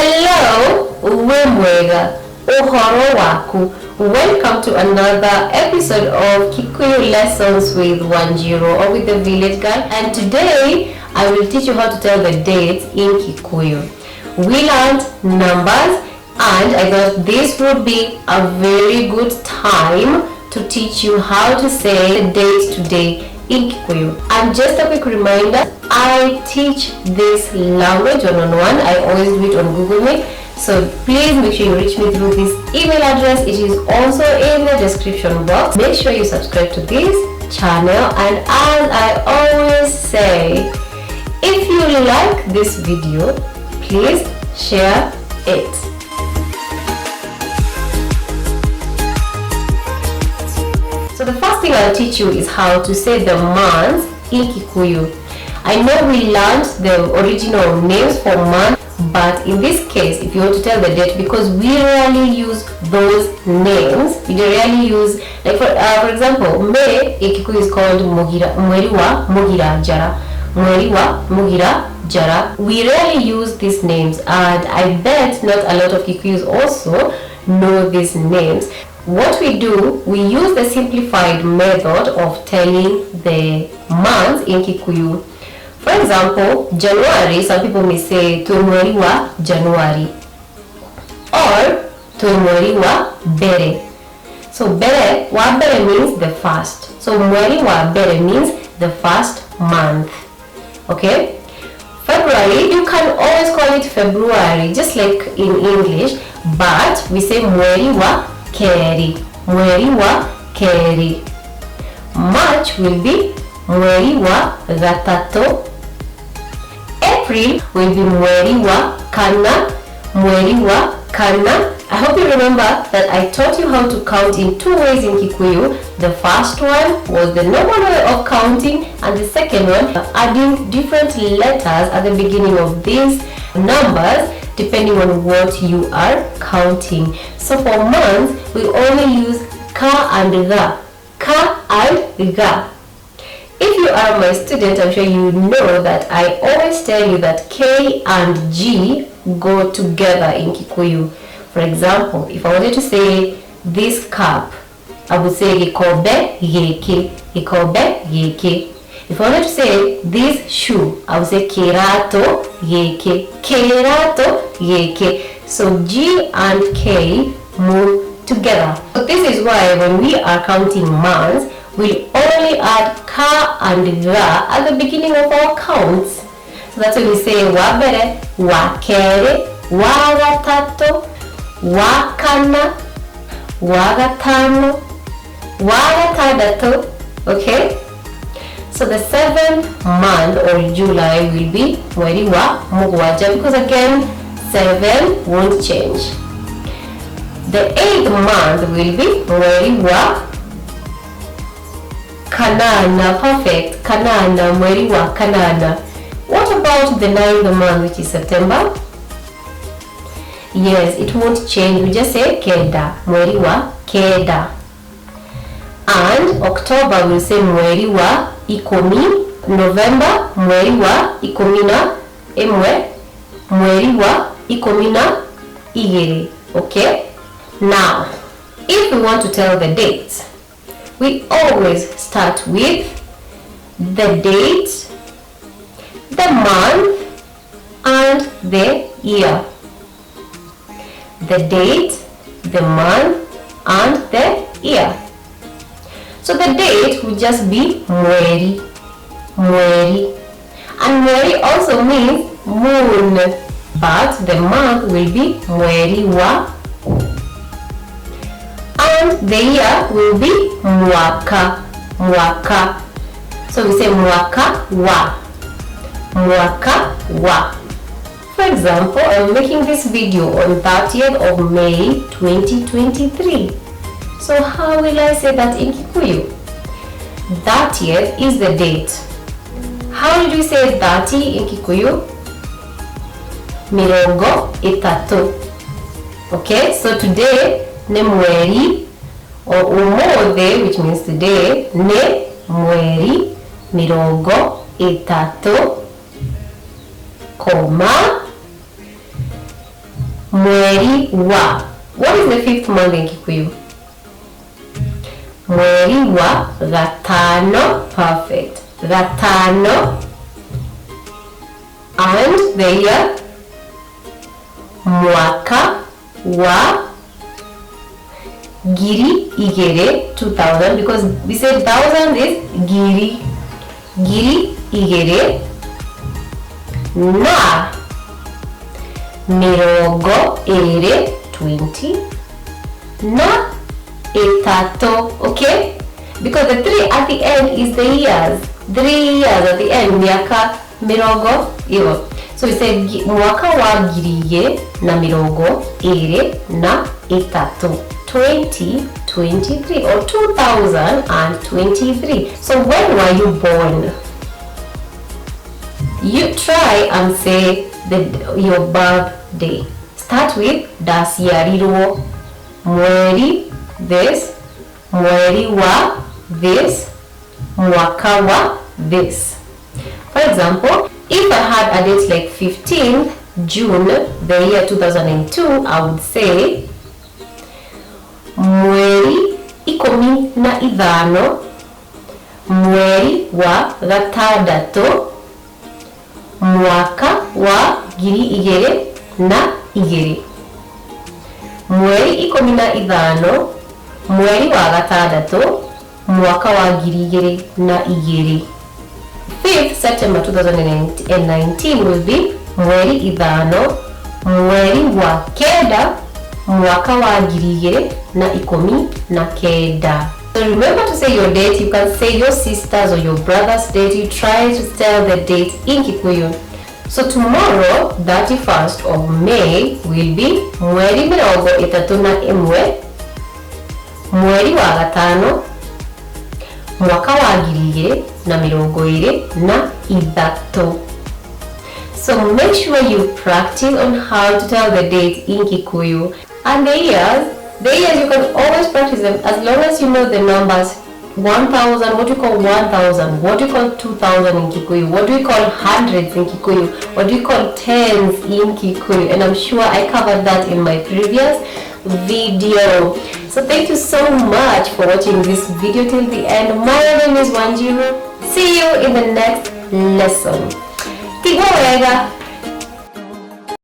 Hello, Wemwega, Ohoro Waku. Welcome to another episode of Kikuyu Lessons with 10 or with the village girl. And today I will teach you how to tell the dates in Kikuyu. We learned numbers, and I thought this would be a very good time to teach you how to say the dates today in Kikuyu. And just a quick reminder, I teach this language one-on-one. I always do it on Google Meet. So please make sure you reach me through this email address. It is also in the description box. Make sure you subscribe to this channel. And as I always say, if you like this video, please share it. So the first thing I'll teach you is how to say the months in Kikuyu. I know we learned the original names for months, but in this case, if you want to tell the date, because we rarely use those names, we rarely use, like for example, May in Kikuyu is called Mugira, Mweriwa Mugira Jara, Mweriwa Mugira Jara. We rarely use these names, and I bet not a lot of Kikuyus also know these names. What we do, we use the simplified method of telling the months in Kikuyu. For example, January, some people may say Mweri wa January or Mweri wa Bere. So Bere, wa Bere means the first. So Mweri wa Bere means the first month. Okay? February, you can always call it February, just like in English, but we say Mweri wa Keri. Mweri wa Keri. March will be Mweri wa Gatatu. April will be Mweri wa Kana. Mweri wa Kana. I hope you remember that I taught you how to count in two ways in Kikuyu. The first one was the normal way of counting, and the second one, adding different letters at the beginning of these numbers depending on what you are counting. So for months, we only use ka and ga. Ka and ga. If you are my student, I'm sure you know that I always tell you that K and G go together in Kikuyu. For example, if I wanted to say this cup, I would say Gikobe Yeke. Gikobe Yeke. If I wanted to say this shoe, I would say Kerato Yeke. Kerato Yeke. So G and K move together. So this is why when we are counting months, we only add ka and ga at the beginning of our counts. So that's when we say wabere, wakere, wagatatu, wakana, wagatano, wagatadatu. Okay? So the 7th month or July will be Mweri wa Mugwaja, because again 7 won't change. The 8th month will be Mweri wa Kanana. Perfect. Kanana. Mweri wa Kanana. What about the 9th month, which is September? Yes, it won't change. We just say Keda. Mweri wa Keda. And October we'll say Mweri wa Ikomi. November Mweri wa Ikomina Emwe. Mweri wa Ikomina Igere. Okay? Now, if we want to tell the dates, we always start with the date, the month, and the year. The date, the month, and the year. So the date will just be Mweri. Mweri. And Mweri also means moon, but the month will be Mweri wa. And the year will be Mwaka. Mwaka. So we say Mwaka wa. Mwaka wa. For example, I'm making this video on 30th of May 2023. So how will I say that in Kikuyu? 30th is the date. How did we say 30 in Kikuyu? Mirongo itatu. Okay, so today ne mweri or umode, which means today, ne mweri mirongo itatu, comma Mweri wa. What is the 5th month in Kikuyu? Mweri wa gatano. Perfect. Gatano. And the year? Mwaka wa giri igere 2000, because we said 1000 is giri. Giri igere na mirongo ere 20 na etato. Okay, because the 3 at the end is the years. 3 years at the end, miaka mirongo iyo. So we said mwaka wa giriye na mirongo ere na etato, 2023 or 2023. So when were you born? You try and say your birthday. Start with dasiyarirwo, mweri this, mweri wa this, mwaka wa this. For example, if I had a date like 15th June, the year 2002, I would say mweri ikumi na ithano, mweri wa gatandatu, mwaka wa giri igere na igere. Mweri ikumi na ithano, mweri wa gatandatu, mwaka wa giri igere na igere. 5th September 2019 will be mweri ithano, mweri wa kenda, mwaka wa giri igere na ikumi na kenda. So remember to say your date. You can say your sister's or your brother's date. You try to tell the date in Kikuyu. So tomorrow, 31st of May, will be mweri mirongo itatu na imwe, mweri wa gatano, mwaka wa giri igere na mirongo ire na ithatu. So make sure you practice on how to tell the date in Kikuyu. And the years you can always practice them as long as you know the numbers. 1000, what do you call 1000? What do you call 2000 in Kikuyu? What do we call hundreds in Kikuyu? What do you call tens in Kikuyu? And I'm sure I covered that in my previous video. So thank you so much for watching this video till the end. My name is Wanjiru. See you in the next lesson. LiQWYD.